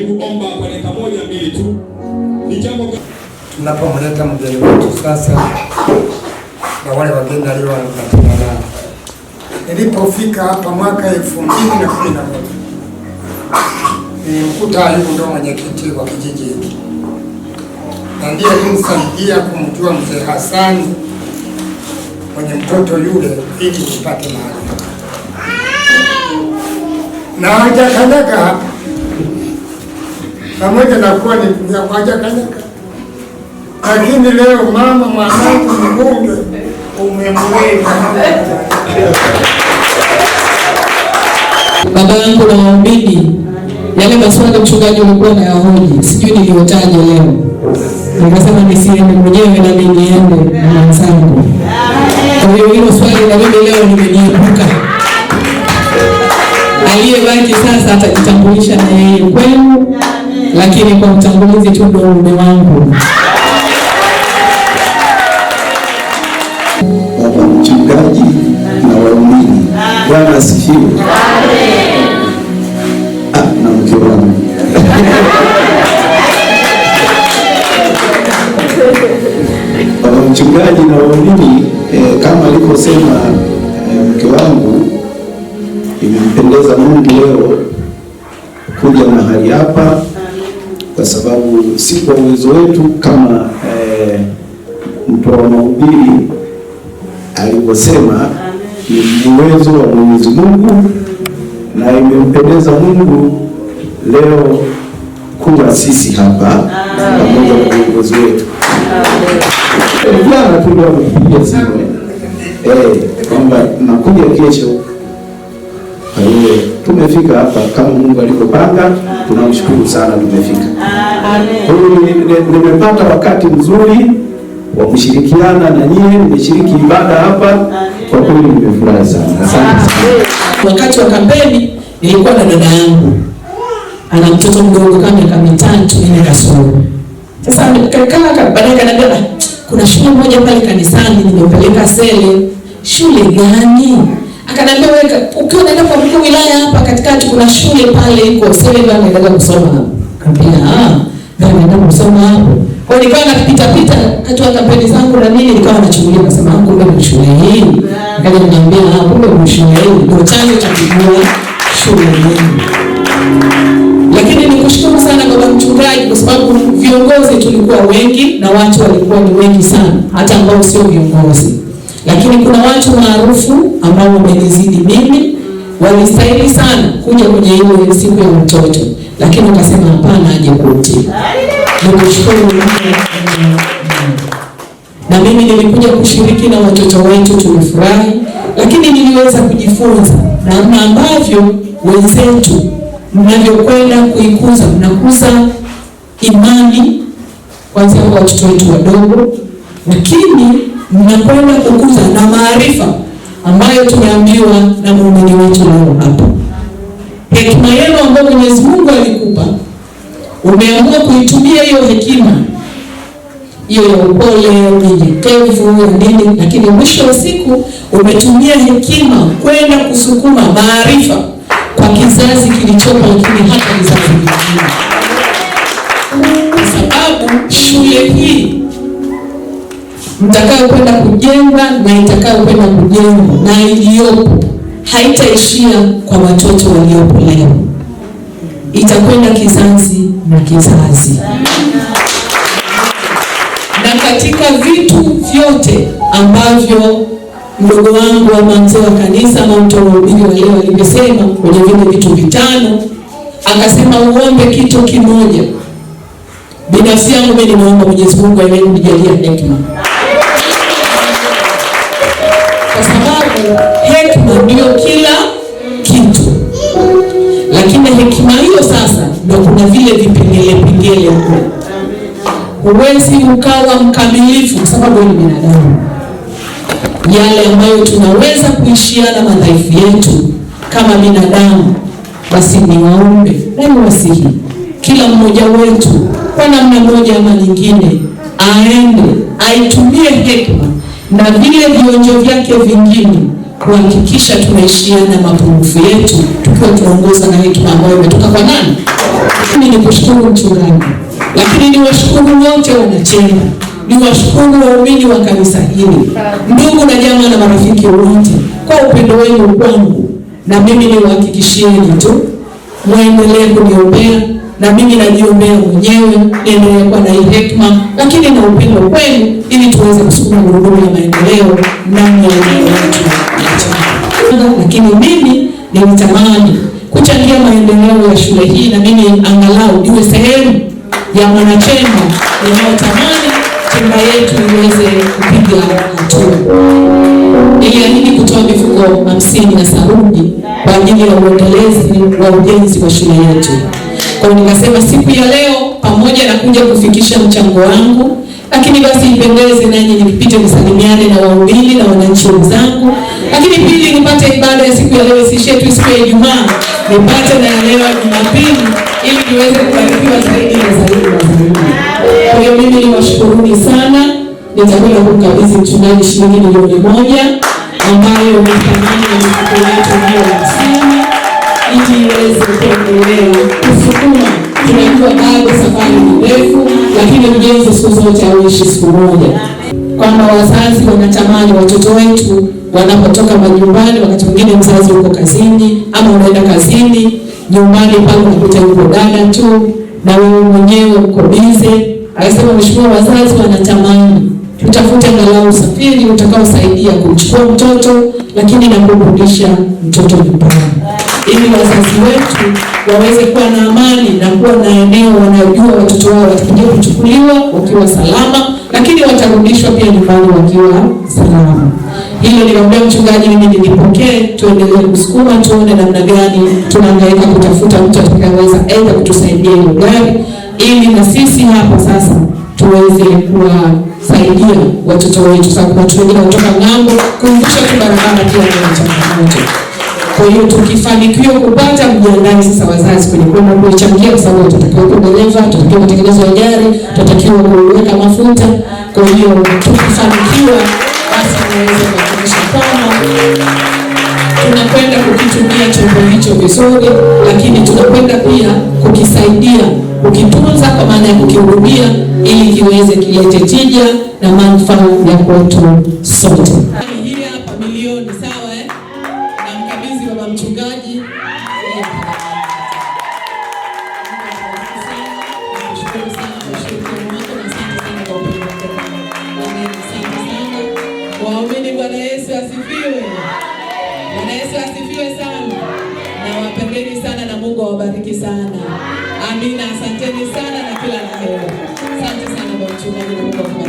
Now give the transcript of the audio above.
Kuomba kwa dakika moja mbili tu. Ni jambo tunapomleta mgeni wetu sasa na wale wageni waliopatikana. Nilipofika hapa mwaka 2011 nilimkuta Ayubu ndo mwenyekiti wa kijiji hiki, na ndiye kumsaidia kumjua mzee Hassan mwenye mtoto yule ili nipate mahali na hajakanyaga hapa pamoja na kuwa ni hajakanyaga, lakini leo mama mwanangu mbunge umemweka. Baba yangu na waumini, yale maswali mchungaji ulikuwa na yahoji, sijui niliotaje leo. Nikasema nisiende mwenyewe na mimi niende na wenzangu. Kwa hiyo hilo swali na mimi leo nimeniepuka. Aliyebaki sasa atajitambulisha na yeye kwenu, lakini kwa utangulizi tu ndio mume wangu. Baba mchungaji na waumini, Bwana asifiwe. Na mke wangu Baba mchungaji na waumini, kama alivyosema mke wangu, imempendeza Mungu leo kuja mahali hapa, kwa sababu si kwa uwezo wetu kama mtoa mahubiri alivyosema, ni uwezo wa Mwenyezi Mungu, na imempendeza Mungu leo kuwa sisi hapa pamoja na viongozi wetu. Jana tu ndio wamepigia simu kwamba nakuja kesho. Kwa hiyo tumefika hapa kama Mungu alivyopanga, tunamshukuru sana tumefika. Kwa hiyo nimepata wakati mzuri wa kushirikiana na nyinyi, nimeshiriki ibada hapa, kwa kweli nimefurahi sana. Asante sana. Wakati wa kampeni nilikuwa na dada yangu, ana mtoto mdogo kama miaka 3 kasoro. Sasa nikakaa baadaye kanambia, kuna shule moja pale kanisani nimepeleka Sele. Shule gani? Akanambia, wewe ukiwa unaenda kwa mkuu wilaya hapa katikati kuna shule pale iko Sele, ndio naenda kusoma hapo. Kaambia ndio naenda kusoma hapo. Kwa nikawa napita wakati wa kampeni zangu na nini, nikawa nachungulia nasema kumbe ni shule hii. Nikaja niambia kumbe ni shule hii, ndio chanzo cha kujua shule hii. Lakini nikushukuru sana baba mchungaji, kwa sababu viongozi tulikuwa wengi na watu walikuwa ni wengi sana, hata ambao sio viongozi. Lakini kuna watu maarufu ambao wamenizidi mimi, walistahili sana kuja kwenye ile siku ya mtoto, lakini wakasema hapana, aje kote. Nikushukuru. Na mimi nilikuja kushiriki na watoto wetu, tulifurahi, lakini niliweza kujifunza namna ambavyo wenzetu mnavyokwenda kuikuza, mnakuza imani kwanza kwa watoto wetu wadogo, lakini mnakwenda kukuza na maarifa ambayo tumeambiwa na muumini wetu leo hapa. Hekima yenu ambayo Mwenyezi Mungu alikupa, umeamua kuitumia hiyo hekima, hiyo ya upole, unyenyekevu, nini, lakini mwisho wa siku umetumia hekima kwenda kusukuma maarifa kwa kizazi kilichopo, lakini hata kizazi kingine. Kwa sababu shule hii mtakao kwenda kujenga na itakao kwenda kujenga na iliyopo haitaishia kwa watoto waliopo leo, itakwenda kizazi na kizazi. Na katika vitu vyote ambavyo mdogo wangu wa mzee wa kanisa ama mtu wa mahubiri wa leo alivyosema kwenye vile vitu vitano, akasema uombe kitu kimoja. Binafsi yangu mimi nimeomba Mwenyezi Mungu aendelee kunijalia hekima, kwa sababu hekima ndio kila kitu. Lakini hekima hiyo sasa ndio kuna vile vipengele huko. Huwezi ukawa mkamilifu kwa sababu ni binadamu. Yale ambayo tunaweza kuishiana madhaifu yetu kama binadamu, basi ni waombe na niwasihi kila mmoja wetu kwa namna moja ama nyingine aende aitumie hekima na vile vionjo vyake vingine kuhakikisha tunaishiana mapungufu yetu, tukiwa tunaongoza na hekima ambayo imetoka kwa nani? Mimi nikushukuru mchungaji, lakini niwashukuru wote wanachema, niwashukuru waumini wa kanisa hili, ndugu na jamaa na marafiki wote kwa upendo wenu kwangu, na mimi niwahakikishieni tu muendelee kuniombea, na mimi najiombea mwenyewe niendelee kuwa na hekima lakini na upendo kwenu, ili tuweze kusukuma gurudumu la maendeleo ndani ya eneo letu. Lakini mimi nilitamani kuchangia maendeleo ya shule hii, na mimi angalau niwe sehemu ya mwanachemba ninayotamani chemba yetu iweze kupiga hatua. Niliahidi kutoa mifuko 50 ya saruji kwa ajili ya uendelezi wa ujenzi wa shule yetu. Kwa nikasema siku ya leo, pamoja na kuja kufikisha mchango wangu, lakini basi ipendeze nanyi nipite nisalimiane na waumini na wananchi wenzangu, lakini pili nipate ibada ya siku ya leo isiishie tu siku ya Ijumaa, nipate na leo Jumapili ili niweze kubarikiwa zaidi na zaidi na zaidi. Kwa hiyo mimi niwashukuruni sana, nitakwenda kumkabidhi mchungaji shilingi milioni 1 ambayo ni thamani ya mifuko yetu hiyo ya 50 ili iweze kuendelea kusukuma. Tunajua bado safari ni ndefu, lakini ujenzi siku zote hauishi siku moja. Kwamba wazazi wanatamani watoto wetu wanapotoka majumbani, wakati mwingine mzazi uko kazini ama unaenda kazini, nyumbani pale unakuta yuko dada tu na wewe mwenyewe uko bize. Akasema mheshimiwa, wazazi wanatamani tutafute angalau usafiri utakaosaidia kumchukua mtoto lakini na kurudisha mtoto nyumbani, ili wazazi wetu waweze kuwa na amani na kuwa na eneo wanajua watoto wao watakuja kuchukuliwa wakiwa salama, lakini watarudishwa pia nyumbani wakiwa salama. Hilo nilimwambia mchungaji mimi nilipokee, tuendelee kusukuma tuone namna gani tunahangaika kutafuta mtu atakayeweza aidha kutusaidia ile gari, ili na sisi hapa sasa tuweze kuwasaidia watoto wetu, sababu watu wengine kutoka ng'ambo kumbusha tu barabara pia ni changamoto. Kwa hiyo tukifanikiwa kupata, mjiandae sasa wazazi kwenye kwenda kuichangia, kwa sababu tutatakiwa kudereva, tutatakiwa kutengeneza gari, tutatakiwa kuweka mafuta. Kwa hiyo tukifanikiwa basi tunaweza kuhakikisha kwamba tunakwenda kukitumia chombo hicho vizuri, lakini tunakwenda pia kukisaidia, kukitunza kwa maana ya kukihudumia, ili kiweze kilete tija na manufaa ya kwetu sote. Hii hapa milioni sawa na mkabidhi baba mchungaji. Waumini, Bwana Yesu asifiwe. Bwana Yesu asifiwe sana. Na wapendeni sana na Mungu awabariki sana. Amina, asanteni sana na kila la heri. Asante sana baba mchungaji.